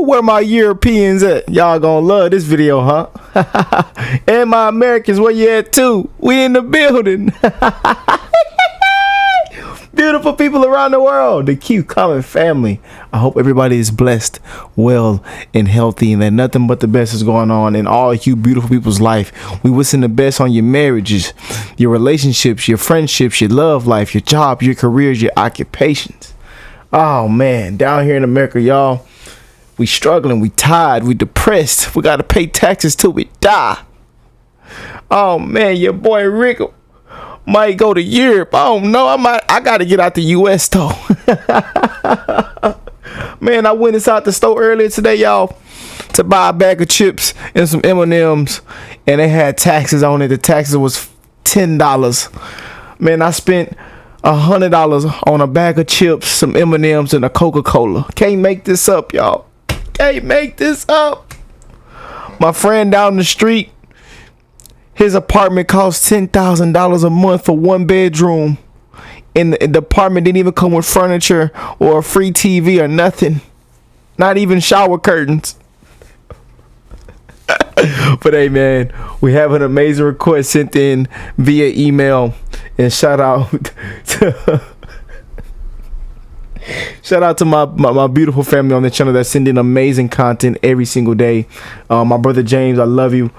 where my Europeans at? Y'all gonna love this video, huh? And my Americans, where you at too? We in the building. Beautiful people around the world, the Q Common family. I hope everybody is blessed, well, and healthy, and that nothing but the best is going on in all you beautiful people's life. We wishing the best on your marriages, your relationships, your friendships, your love life, your job, your careers, your occupations. Oh man, down here in America, y'all, we struggling, we tired, we depressed. We got to pay taxes till we die. Oh man, your boy Rick might go to Europe. I don't know. I gotta get out the US though. Man, I went inside the store earlier today, y'all, to buy a bag of chips and some M&Ms, and they had taxes on it. The taxes was $10. Man, I spent $100 on a bag of chips, some M&Ms, and a Coca-Cola. Can't make this up, y'all. Can't make this up. My friend down the street, his apartment cost $10,000 a month for one bedroom. And the apartment didn't even come with furniture or a free TV or nothing. Not even shower curtains. But hey, man, we have an amazing request sent in via email. And shout out to my beautiful family on the channel that send in amazing content every single day. My brother James, I love you.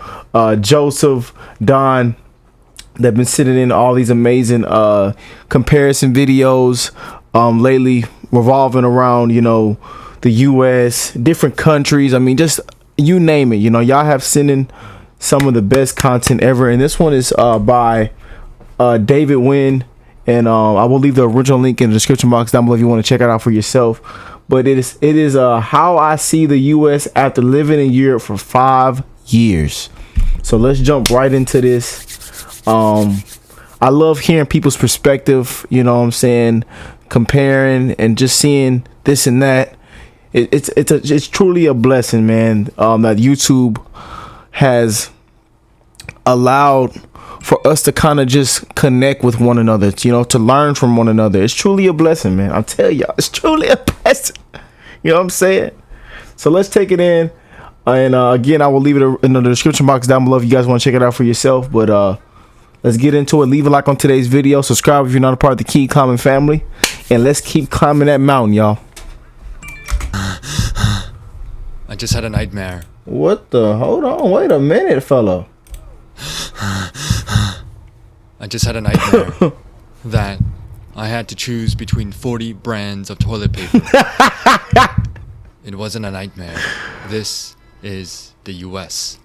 Joseph, Don, they've been sending in all these amazing comparison videos lately, revolving around, you know, the US, different countries. I mean, just you name it. You know, y'all have sent in some of the best content ever, and this one is by David Wynn. And I will leave the original link in the description box down below if you want to check it out for yourself. But it is how I see the US after living in Europe for 5 years. So let's jump right into this. I love hearing people's perspective, you know what I'm saying, comparing and just seeing this and that. It's truly a blessing, man, that YouTube has allowed for us to kind of just connect with one another, you know, to learn from one another. It's truly a blessing, man. I'll tell y'all, it's truly a blessing. You know what I'm saying? So let's take it in. And again, I will leave it in the description box down below if you guys want to check it out for yourself. But let's get into it. Leave a like on today's video. Subscribe if you're not a part of the Key Common family. And let's keep climbing that mountain, y'all. I just had a nightmare. What the? Hold on. Wait a minute, fella. I just had a nightmare that I had to choose between 40 brands of toilet paper. It wasn't a nightmare. This is the US.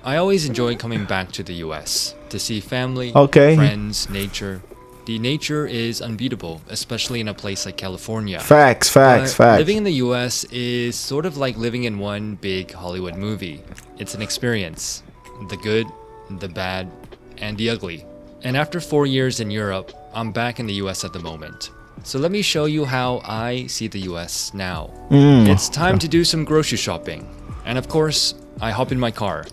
I always enjoy coming back to the US to see family, friends, nature. The nature is unbeatable, especially in a place like California. Facts. Living in the US is sort of like living in one big Hollywood movie. It's an experience. The good, the bad, and the ugly. And after 4 years in Europe, I'm back in the US at the moment. So let me show you how I see the US now. It's time to do some grocery shopping. And of course, I hop in my car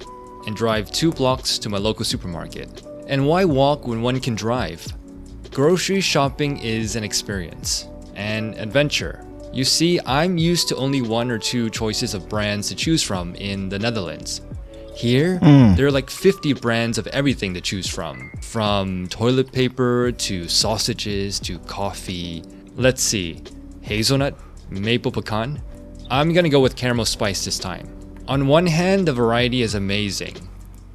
and drive 2 blocks to my local supermarket. And why walk when one can drive? Grocery shopping is an experience, an adventure. You see, I'm used to only 1 or 2 choices of brands to choose from in the Netherlands. Here, there are like 50 brands of everything to choose from toilet paper to sausages to coffee. Let's see, hazelnut, maple pecan. I'm gonna go with caramel spice this time. On one hand, the variety is amazing.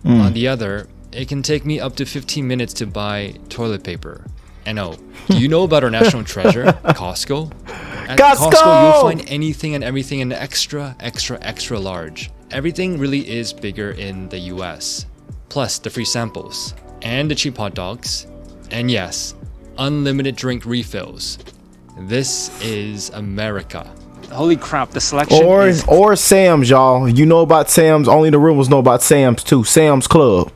On the other, it can take me up to 15 minutes to buy toilet paper. And oh, do you know about our national treasure, Costco? At Costco, you'll find anything and everything in extra large. Everything really is bigger in the US. Plus the free samples, and the cheap hot dogs, and yes, unlimited drink refills. This is America. Holy crap, the selection or Sam's, y'all. You know about Sam's, only the real ones know about Sam's too. Sam's Club.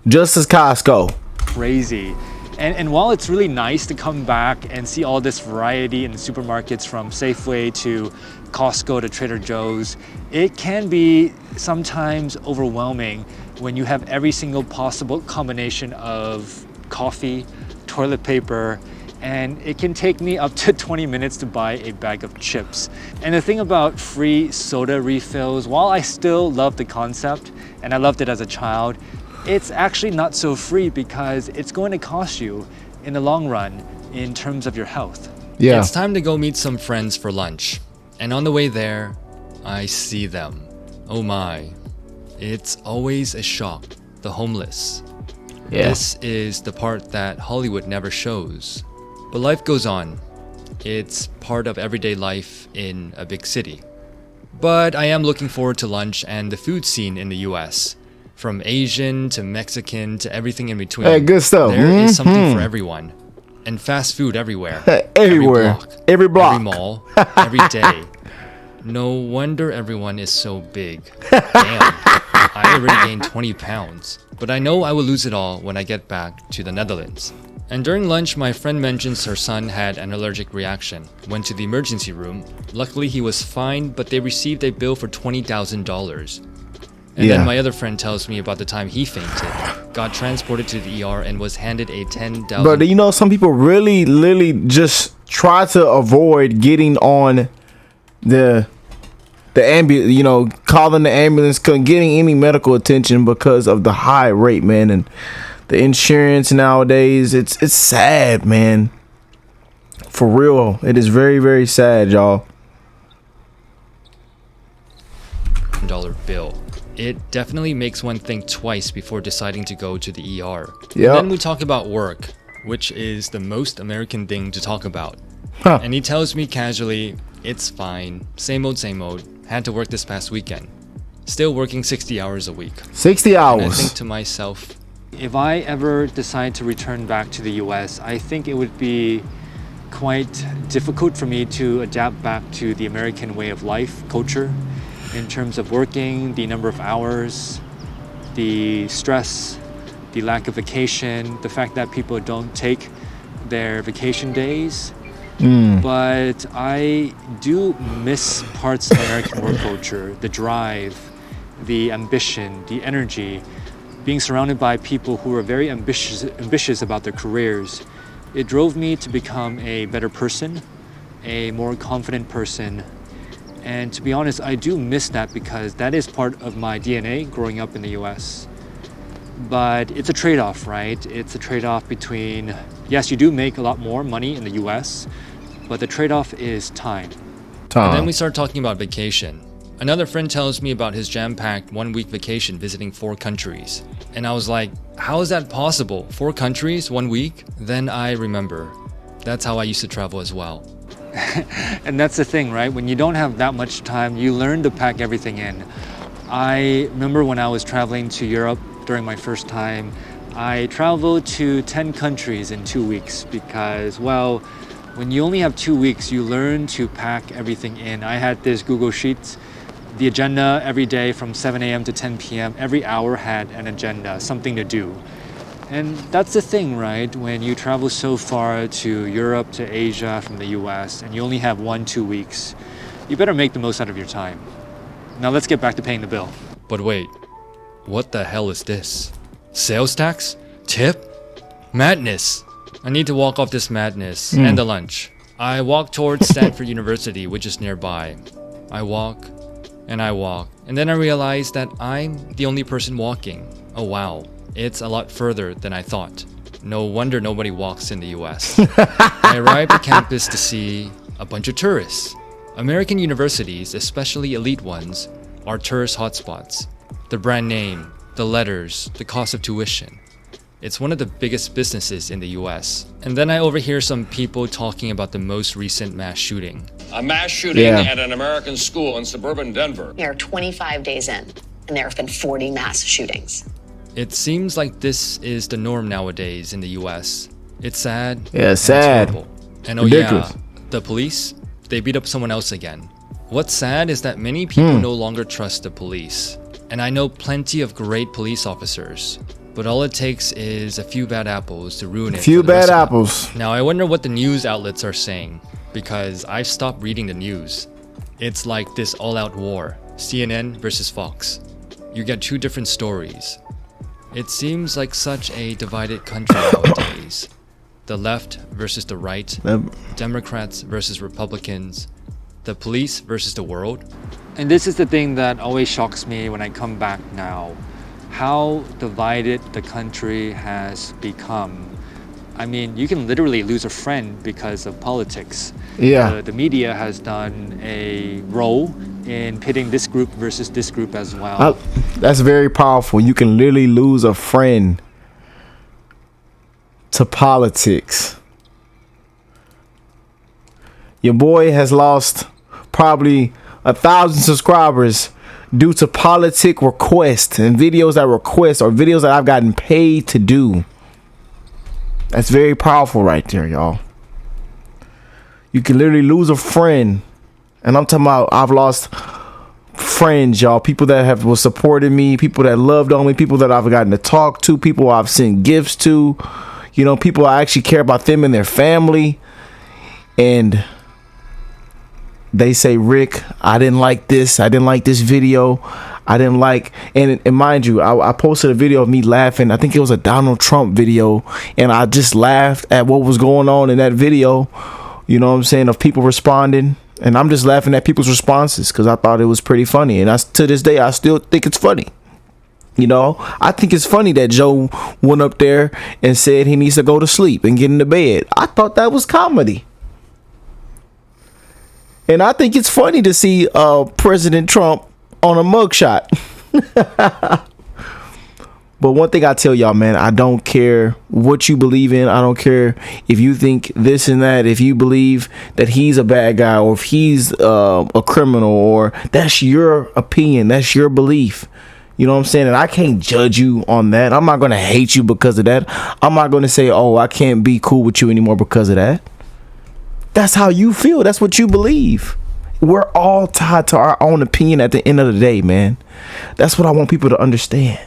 Just as Costco. Crazy. And while it's really nice to come back and see all this variety in the supermarkets from Safeway to Costco to Trader Joe's, it can be sometimes overwhelming when you have every single possible combination of coffee, toilet paper, and it can take me up to 20 minutes to buy a bag of chips. And the thing about free soda refills, while I still love the concept, and I loved it as a child, it's actually not so free because it's going to cost you in the long run in terms of your health. Yeah. It's time to go meet some friends for lunch. And on the way there, I see them. Oh my. It's always a shock. The homeless. Yeah. This is the part that Hollywood never shows. But life goes on. It's part of everyday life in a big city. But I am looking forward to lunch and the food scene in the US. From Asian to Mexican to everything in between. Hey, good stuff. There is something for everyone. And fast food everywhere. Everywhere. Every block. Every mall. Every day. No wonder everyone is so big. Damn. I already gained 20 pounds. But I know I will lose it all when I get back to the Netherlands. And during lunch, my friend mentions her son had an allergic reaction. Went to the emergency room. Luckily, he was fine, but they received a bill for $20,000. And then my other friend tells me about the time he fainted, got transported to the ER, and was handed a $10,000. But you know, some people really, literally just try to avoid getting on the ambulance, you know, calling the ambulance, getting any medical attention because of the high rate, man. And the insurance nowadays, it's sad, man. For real, it is very, very sad, y'all. $10 bill. It definitely makes one think twice before deciding to go to the ER. Yep. Then we talk about work, which is the most American thing to talk about. Huh. And he tells me casually, it's fine, same old, had to work this past weekend. Still working 60 hours a week. 60 hours. And I think to myself, If I ever decide to return back to the US, I think it would be quite difficult for me to adapt back to the American way of life, culture, in terms of working, the number of hours, the stress, the lack of vacation, the fact that people don't take their vacation days. But I do miss parts of American work culture, the drive, the ambition, the energy, being surrounded by people who are very ambitious about their careers. It drove me to become a better person, a more confident person. And to be honest, I do miss that because that is part of my DNA growing up in the US. But it's a trade-off, right? It's a trade-off between, yes, you do make a lot more money in the US, but the trade-off is time. and then we start talking about vacation. Another friend tells me about his jam-packed 1-week vacation visiting 4 countries. And I was like, how is that possible? 4 countries, 1 week? Then I remember. That's how I used to travel as well. And that's the thing, right? When you don't have that much time, you learn to pack everything in. I remember when I was traveling to Europe during my first time, I traveled to 10 countries in 2 weeks because, well, when you only have 2 weeks, you learn to pack everything in. I had this Google Sheets, the agenda every day from 7 a.m. to 10 p.m. Every hour had an agenda, something to do. And that's the thing, right? When you travel so far to Europe, to Asia, from the US, and you only have 1-2 weeks, you better make the most out of your time. Now let's get back to paying the bill. But wait, what the hell is this? Sales tax? Tip? Madness! I need to walk off this madness and the lunch. I walk towards Stanford University, which is nearby. I walk, and then I realize that I'm the only person walking. Oh wow, it's a lot further than I thought. No wonder nobody walks in the US. I arrived at campus to see a bunch of tourists. American universities, especially elite ones, are tourist hotspots. The brand name, the letters, the cost of tuition. It's one of the biggest businesses in the US. And then I overhear some people talking about the most recent mass shooting. A mass shooting at an American school in suburban Denver. We are 25 days in, and there have been 40 mass shootings. It seems like this is the norm nowadays in the US. It's sad. Yeah, sad. It's horrible. And Ridiculous. yeah, the police, they beat up someone else again. What's sad is that many people no longer trust the police. And I know plenty of great police officers. But all it takes is a few bad apples to ruin it. Few for the rest bad of them. apples. Now I wonder what the news outlets are saying, because I've stopped reading the news. It's like this all-out war, CNN versus Fox. You get 2 different stories. It seems like such a divided country nowadays. the left versus the right, Democrats versus Republicans, the police versus the world. And this is the thing that always shocks me when I come back now. How divided the country has become. I mean, you can literally lose a friend because of politics. Yeah. The media has done a role in pitting this group versus this group as well. That's very powerful. You can literally lose a friend to politics. Your boy has lost probably 1,000 subscribers due to politic requests and videos that request or videos that I've gotten paid to do. That's very powerful right there, y'all. You can literally lose a friend. And I'm talking about I've lost friends, y'all. People that have supported me, people that loved on me, people that I've gotten to talk to, people I've sent gifts to, you know, people I actually care about them and their family. And they say, Rick, I didn't like this. I didn't like this video. I didn't like, and mind you, I posted a video of me laughing. I think it was a Donald Trump video. And I just laughed at what was going on in that video. You know what I'm saying? Of people responding. And I'm just laughing at people's responses because I thought it was pretty funny. And to this day, I still think it's funny. You know, I think it's funny that Joe went up there and said he needs to go to sleep and get into bed. I thought that was comedy. And I think it's funny to see President Trump on a mugshot. But one thing I tell y'all, man, I don't care what you believe in. I don't care if you think this and that, if you believe that he's a bad guy or if he's a criminal, or that's your opinion. That's your belief. You know what I'm saying? And I can't judge you on that. I'm not going to hate you because of that. I'm not going to say, oh, I can't be cool with you anymore because of that. That's how you feel. That's what you believe. We're all tied to our own opinion at the end of the day, man. That's what I want people to understand.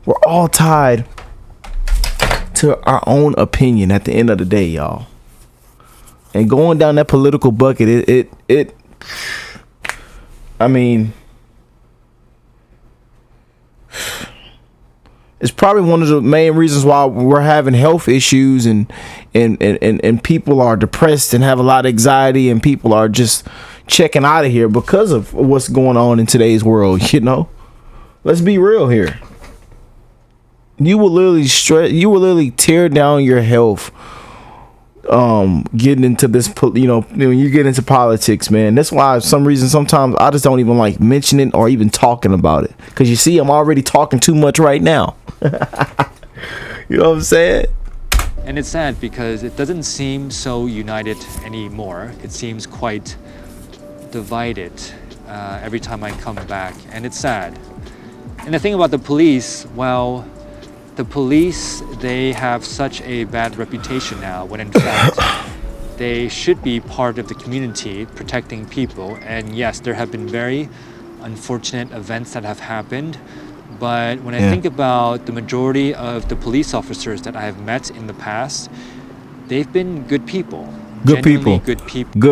We're all tied to our own opinion at the end of the day, y'all. And going down that political bucket, I mean, it's probably one of the main reasons why we're having health issues and people are depressed and have a lot of anxiety and people are just checking out of here because of what's going on in today's world, you know? Let's be real here. You will literally tear down your health getting into this, you know, when you get into politics, man. That's why for some reason sometimes I just don't even like mentioning or even talking about it, because you see I'm already talking too much right now. You know what I'm saying? And it's sad because it doesn't seem so united anymore. It seems quite divided every time I come back, and it's sad. And the thing about the police, well, the police, they have such a bad reputation now, when in fact they should be part of the community protecting people. And yes, there have been very unfortunate events that have happened, but when I think about the majority of the police officers that I have met in the past, they've been good people. Good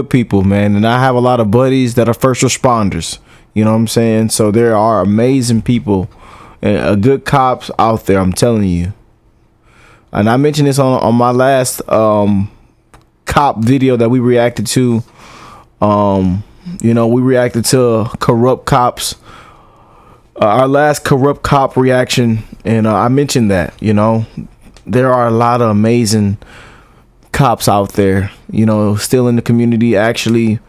people, man. And I have a lot of buddies that are first responders, you know what I'm saying? So there are amazing people and good cops out there, I'm telling you. And I mentioned this on my last cop video that we reacted to. You know, we reacted to corrupt cops. Our last corrupt cop reaction, and I mentioned that, you know, there are a lot of amazing cops out there, you know, still in the community, actually,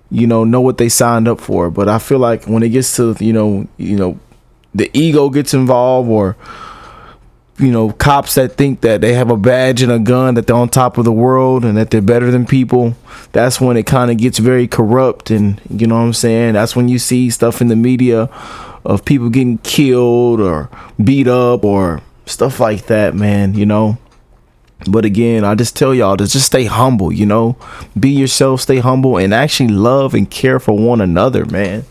you know what they signed up for. But I feel like when it gets to, you know, the ego gets involved, or, you know, cops that think that they have a badge and a gun, that they're on top of the world and that they're better than people, that's when it kind of gets very corrupt. And you know what I'm saying? That's when you see stuff in the media of people getting killed or beat up or stuff like that, man, you know. But again, I just tell y'all to just stay humble, you know, be yourself, stay humble, and actually love and care for one another, man.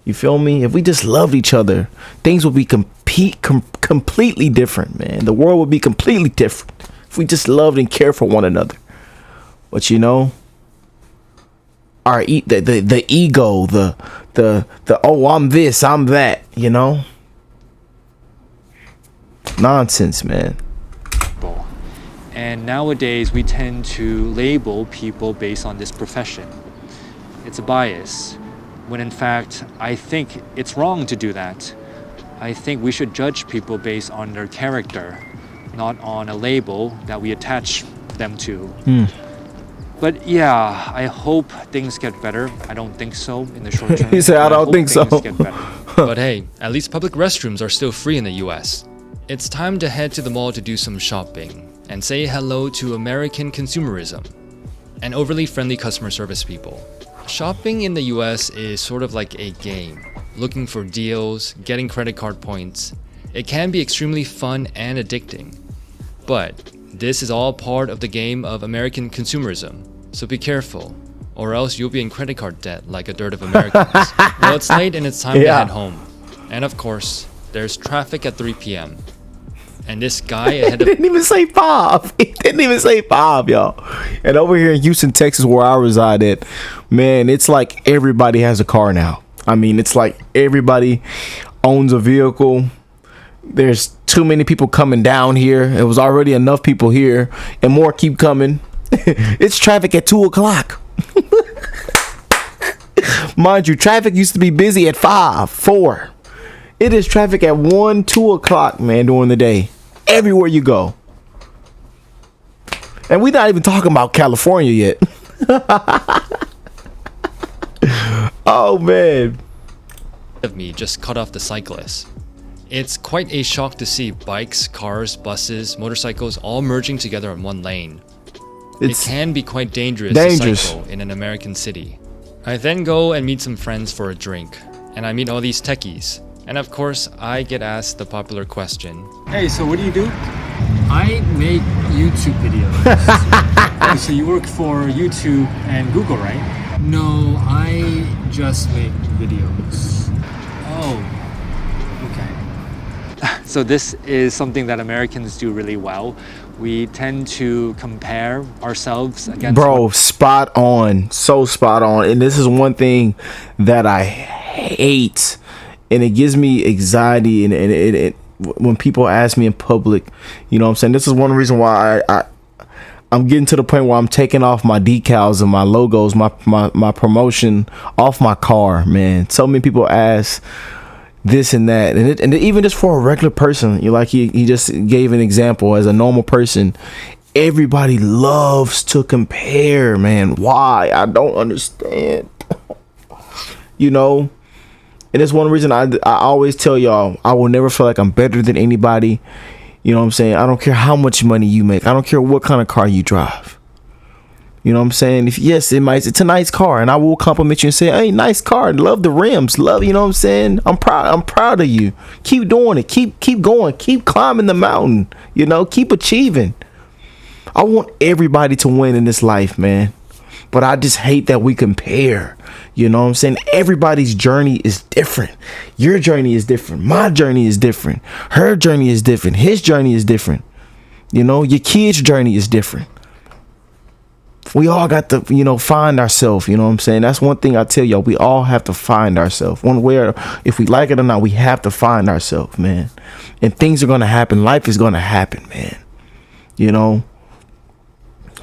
You feel me? If we just loved each other, things would be completely different, man. The world would be completely different if we just loved and cared for one another. But you know, the ego, the oh, I'm this, I'm that, you know, nonsense, man. And nowadays, we tend to label people based on this profession. It's a bias, when in fact, I think it's wrong to do that. I think we should judge people based on their character, not on a label that we attach them to. But yeah, I hope things get better. I don't think so in the short term. He said, I don't hope think so. things get better. But hey, at least public restrooms are still free in the US. It's time to head to the mall to do some shopping and say hello to American consumerism and overly friendly customer service people. Shopping in the US is sort of like a game, looking for deals, getting credit card points. It can be extremely fun and addicting. But this is all part of the game of American consumerism, so be careful, or else you'll be in credit card debt like a dearth of Americans. Well, it's late and it's time to head home. And of course, there's traffic at 3 p.m. And this guy ahead of... Didn't even say 5. He didn't even say 5, y'all. And over here in Houston, Texas, where I reside at, man, it's like everybody has a car now. I mean, it's like everybody owns a vehicle. There's too many people coming down here. It was already enough people here, and more keep coming. It's traffic at 2 o'clock. Mind you, traffic used to be busy at 5, 4. It is traffic at 1, 2 o'clock, man, during the day. Everywhere you go. And we're not even talking about California yet. Oh, man. of me just cut off the cyclist. It's quite a shock to see bikes, cars, buses, motorcycles all merging together in one lane. It can be quite dangerous to cycle in an American city. I then go and meet some friends for a drink, and I meet all these techies. And of course, I get asked the popular question. Hey, so what do you do? I make YouTube videos. Oh, so you work for YouTube and Google, right? No, I just make videos. Oh, okay. So this is something that Americans do really well. We tend to compare ourselves against... Bro, spot on. So spot on. And this is one thing that I hate. And it gives me anxiety. And it when people ask me in public, you know what I'm saying? This is one reason why I'm getting to the point where I'm taking off my decals and my logos, my promotion off my car, man. So many people ask this and that, and even just for a regular person, you like he just gave an example as a normal person. Everybody loves to compare, man. Why? I don't understand. You know, and it's one reason I always tell y'all, I will never feel like I'm better than anybody. You know what I'm saying? I don't care how much money you make. I don't care what kind of car you drive. You know what I'm saying? It's a nice car, and I will compliment you and say, hey, nice car. Love the rims. Love, you know what I'm saying? I'm proud of you. Keep doing it. Keep going. Keep climbing the mountain. You know, keep achieving. I want everybody to win in this life, man. But I just hate that we compare. You know what I'm saying? Everybody's journey is different. Your journey is different. My journey is different. Her journey is different. His journey is different. You know, your kid's journey is different. We all got to, find ourselves. You know what I'm saying? That's one thing I tell y'all. We all have to find ourselves. One way, or if we like it or not, we have to find ourselves, man. And things are going to happen. Life is going to happen, man. You know,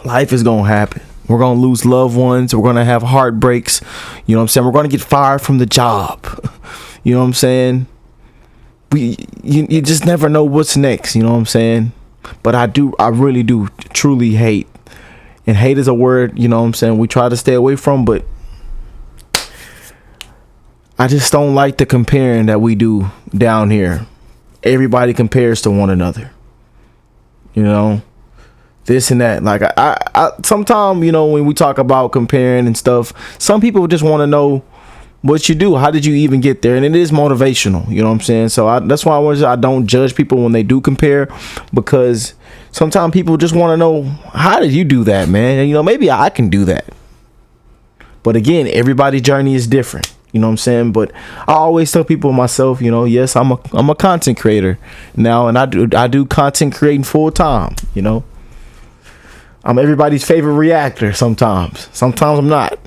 life is going to happen. We're going to lose loved ones. We're going to have heartbreaks. You know what I'm saying? We're going to get fired from the job. You know what I'm saying? You just never know what's next. You know what I'm saying? But I really do truly hate. And hate is a word, you know what I'm saying, we try to stay away from, but I just don't like the comparing that we do down here. Everybody compares to one another. You know, this and that. Like I sometimes, when we talk about comparing and stuff, some people just want to know what you do. How did you even get there? And it is motivational, you know what I'm saying? So that's why I don't judge people when they do compare, because sometimes people just want to know, how did you do that, man? And, maybe I can do that. But again, everybody's journey is different. You know what I'm saying? But I always tell people myself, yes, I'm a content creator now, and I do content creating full time. I'm everybody's favorite reactor sometimes. Sometimes I'm not.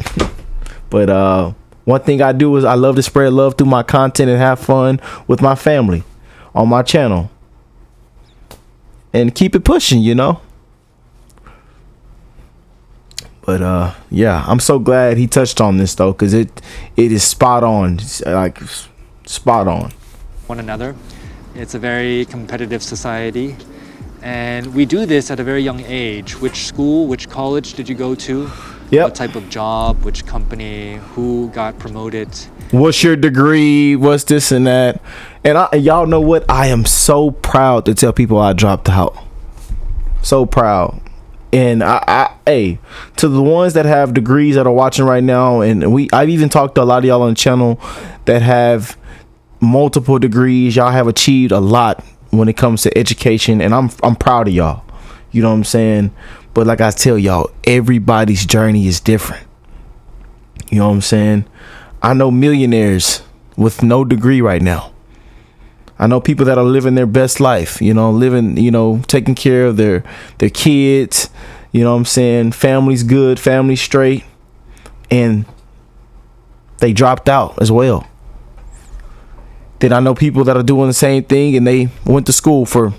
But one thing I do is I love to spread love through my content and have fun with my family on my channel. And keep it pushing, But yeah, I'm so glad he touched on this though, because it is spot on, like spot on. One another. It's a very competitive society, and we do this at a very young age. Which school, which college did you go to? Yep. What type of job, which company, who got promoted? What's your degree? What's this and that? And y'all know what? I am so proud to tell people I dropped out. So proud. And hey, to the ones that have degrees that are watching right now, and I've even talked to a lot of y'all on the channel that have multiple degrees. Y'all have achieved a lot when it comes to education, and I'm proud of y'all. You know what I'm saying? But like I tell y'all, everybody's journey is different. You know what I'm saying? I know millionaires with no degree right now. I know people that are living their best life, taking care of their kids, you know what I'm saying? Family's good, family's straight, and they dropped out as well. Then I know people that are doing the same thing and they went to school for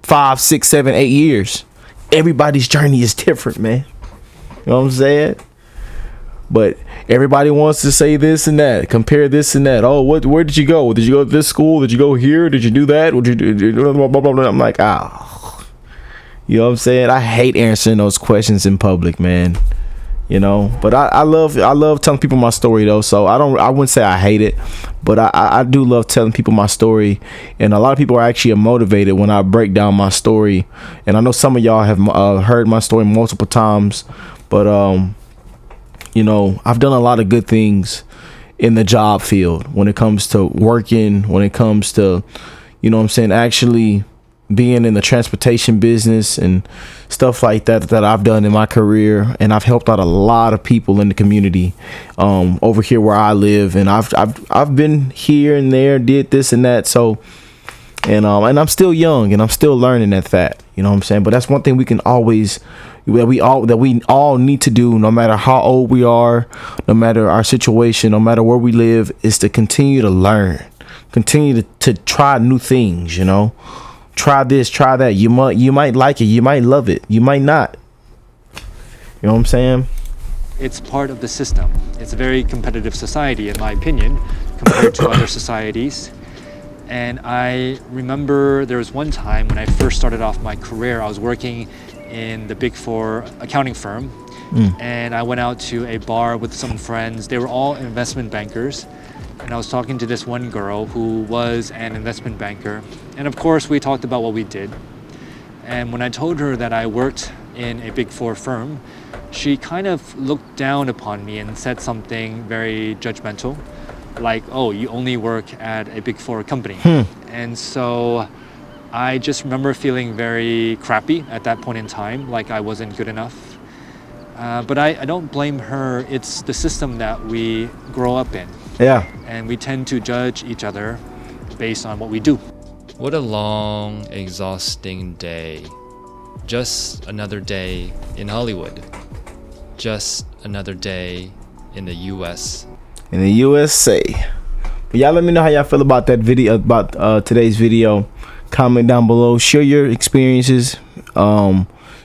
5, 6, 7, 8 years. Everybody's journey is different, man. You know what I'm saying? But everybody wants to say this and that, compare this and that. Oh, where did you go? Did you go to this school? Did you go here? Did you do that? What did you do? Blah, blah, blah, blah. I'm like, you know what I'm saying? I hate answering those questions in public, man. But I love telling people my story though. So I wouldn't say I hate it, but I do love telling people my story. And a lot of people are actually motivated when I break down my story. And I know some of y'all have heard my story multiple times, but I've done a lot of good things in the job field when it comes to working, when it comes to, actually being in the transportation business and stuff like that I've done in my career. And I've helped out a lot of people in the community over here where I live. And I've been here and there, did this and that. So, and I'm still young and I'm still learning at that, you know what I'm saying? But that's one thing that we all need to do, no matter how old we are, no matter our situation, no matter where we live, is to continue to learn, continue to try new things, try this, try that. You might like it, you might love it, you might not. You know what I'm saying? It's part of the system. It's a very competitive society, in my opinion, compared to other societies. And I remember there was one time when I first started off my career, I was working in the Big Four accounting firm. And I went out to a bar with some friends. They were all investment bankers. And I was talking to this one girl who was an investment banker. And of course, we talked about what we did. And when I told her that I worked in a Big Four firm, she kind of looked down upon me and said something very judgmental, like, oh, you only work at a Big Four company. And so I just remember feeling very crappy at that point in time, like I wasn't good enough. But I don't blame her. It's the system that we grow up in. Yeah. And we tend to judge each other based on what we do. What a long, exhausting day. Just another day in Hollywood. Just another day in the US. In the USA. But y'all let me know how y'all feel about that video, about today's video. Comment down below. Share your experiences.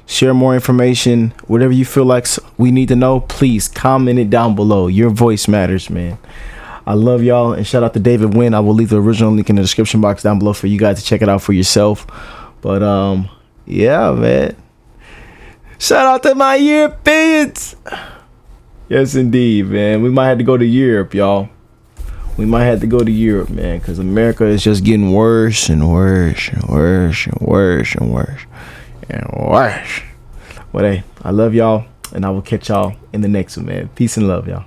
Share more information. Whatever you feel like we need to know, please comment it down below. Your voice matters, man. I love y'all, and shout out to David Wynn. I will leave the original link in the description box down below for you guys to check it out for yourself. But yeah, man. Shout out to my Europeans. Yes, indeed, man. We might have to go to Europe, y'all. We might have to go to Europe, man, because America is just getting worse and worse and worse and worse and worse and worse. But hey, I love y'all, and I will catch y'all in the next one, man. Peace and love, y'all.